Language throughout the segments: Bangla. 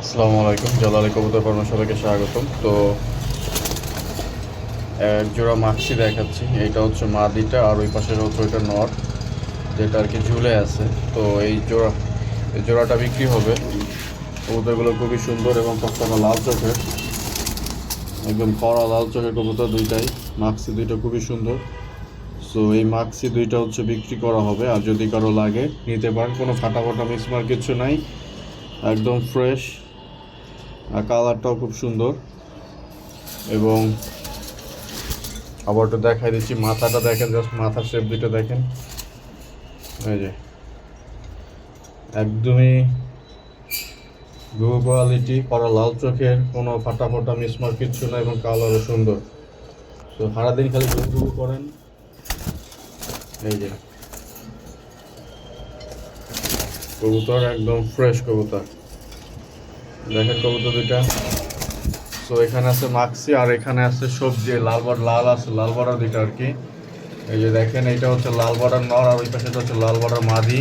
আসসালামু আলাইকুম, জালালি কবুতর ফার্মে সবাইকে স্বাগতম। তো এক জোড়া মাক্সি দেখাচ্ছি। এইটা হচ্ছে মাদিটা আর ওই পাশের হচ্ছে ওইটা নর, যেটা আর কি ঝুলে আছে। তো এই জোড়াটা বিক্রি হবে। কবুতরগুলো খুবই সুন্দর এবং টকটকা লাল চোখের, একদম কড়া লাল চোখের কবুতর দুইটাই। মাক্সি দুইটা খুবই সুন্দর। সো এই মাক্সি দুইটা হচ্ছে বিক্রি করা হবে, আর যদি কারো লাগে নিতে পারেন। কোনো ফাটা মিসমার কিছু নাই, একদম ফ্রেশ, আর কালারটাও খুব সুন্দর। এবং আবার একটু দেখাই দিচ্ছি, মাথাটা দেখেন, জাস্ট মাথার শেপ দুটো দেখেন। এই যে একদমই গো কোয়ালিটি, কড়া লাল চোখের, কোনো ফাটা মিসমার কিচ্ছু না, এবং কালারও সুন্দর। তো সারাদিন খালি ঘুরু করেন। এই যে কবুতর, একদম ফ্রেশ কবুতর, দেখেন কবুতর দুইটা। তো এখানে আছে মাক্সি, আর এখানে আছে সবজি, লাল আছে, লাল বর্ডার দুইটা আর কি। এই যে দেখেন, এইটা হচ্ছে লাল বর্ডার নর, আর ওই পাশেটা হচ্ছে লাল বর্ডার মাদি।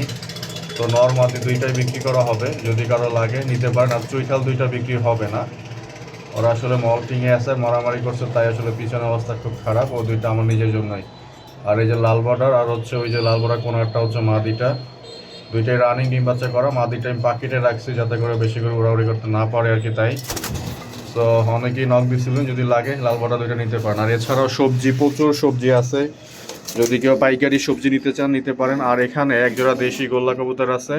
তো নর মাদি দুইটাই বিক্রি করা হবে, যদি কারো লাগে নিতে পারেন। আর চুইঠাল দুইটা বিক্রি হবে না, ওরা আসলে মল্টিংয়ে আছে, মারামারি করছে, তাই আসলে পিছনে অবস্থা খুব খারাপ। ও দুইটা আমার নিজের জন্যই। আর এই যে লাল বর্ডার, আর হচ্ছে ওই যে লাল বর্ডার কোনো একটা হচ্ছে মাদিটা, দুইটাই রানিং ডিম বাচ্চা করা। মাদিটা আমি পাখিটে রাখছি যাতে করে বেশি করে উড়াউড়ি করতে না পারে আর কি, তাই। তো অনেকেই নক দিছিলেন, যদি লাগে লাল বর্ডার দুইটা নিতে পারেন। আর এছাড়াও সবজি, প্রচুর সবজি আছে, যদি কেউ পাইকারি সবজি নিতে চান নিতে পারেন। আর এখানে এক জোড়া দেশি গোল্লা কবুতর আছে,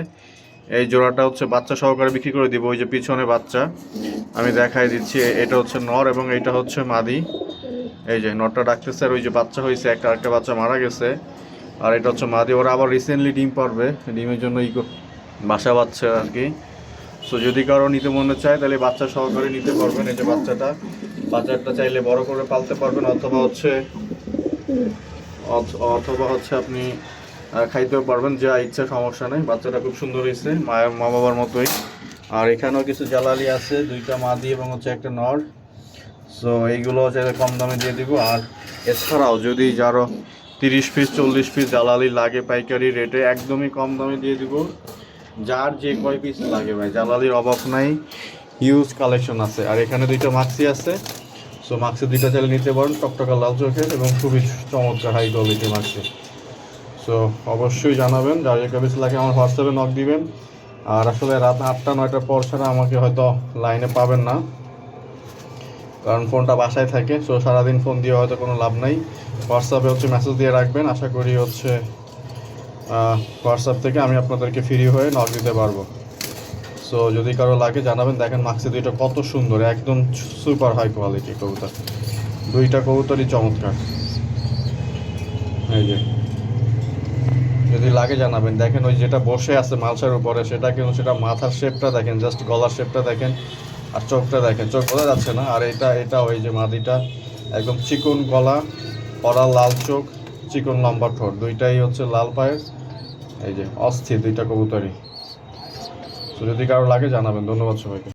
এই জোড়াটা হচ্ছে বাচ্চা সহকারে বিক্রি করে দিব। ওই যে পিছনে বাচ্চা আমি দেখাই দিচ্ছি, এটা হচ্ছে নর এবং এইটা হচ্ছে মাদি। এই যে নরটা ডাকতেছে, আর ওই যে বাচ্চা হয়েছে একটা বাচ্চা মারা গেছে, আর এটা হচ্ছে মাদি। ওরা আবার রিসেন্টলি ডিম পারবে, ডিমের জন্য বাসা বাচ্চা আর কি। সো যদি কারো নিতে মনে চায় তাহলে বাচ্চা সহকারে নিতে পারবেন। এই যে বাচ্চাটা চাইলে বড় করে পালতে পারবেন, অথবা হচ্ছে আপনি খাইতেও পারবেন, যা ইচ্ছা, সমস্যা নেই। বাচ্চাটা খুব সুন্দর হয়েছে, মা বাবার মতোই। আর এখানেও কিছু জালালি আছে, দুইটা মাদি এবং হচ্ছে একটা নর। সো এইগুলো চাইলে কম দামে দিয়ে দিব। আর এছাড়াও যদি যারও 30 পিস 40 পিস জালালি লাগে পাইকারি রেটে, একদমই কম দামে দিয়ে দিব। যার যে কয় পিস লাগে ভাই, জালালির অভাব নাই, হিউজ কালেকশন আছে। আর এখানে দুইটা মাক্সি আছে, সো মাক্সি দুইটা চাইলে নিতে পারেন, টকটকা লাল চোখের এবং খুবই চমৎকার হাই কোয়ালিটি মাক্সি। সো অবশ্যই জানাবেন, যার যে কয় পিস লাগে আমার হোয়াটসঅ্যাপে নক দিবেন। আর আসলে রাত 8টা 9টার পর ছাড়া আমাকে হয়তো লাইনে পাবেন না, কারণ ফোনটা বাসায় থাকে। সো সারাদিন ফোন দিয়ে হয়তো কোনো লাভ নাই। হোয়াটসঅ্যাপে হচ্ছে মেসেজ দিয়ে রাখবেন, আশা করি হচ্ছে হোয়াটসঅ্যাপ থেকে আমি আপনাদেরকে ফ্রি হয়ে নক দিতে পারবো। সো যদি কারো লাগে জানাবেন। দেখেন মাক্সি দুইটা কত সুন্দর, একদম সুপার হাই কোয়ালিটি কবুতর, দুইটা কবুতরই চমৎকার। এই যে যদি লাগে জানাবেন। দেখেন ওই যেটা বসে আছে মালসার উপরে, সেটা মাথার শেপটা দেখেন, জাস্ট গলার শেপটা দেখেন, আর চোখটা দেখেন, চোখ বোঝা যাচ্ছে না। আর এটা ওই যে মাদিটা, একদম চিকন গলা, পরা লাল চোখ, চিকন লম্বা ঠোঁট, দুইটাই হচ্ছে লাল পায়ের। এই যে অস্থির দুইটা কবুতরই। তো যদি কারো লাগে জানাবেন। ধন্যবাদ সবাইকে।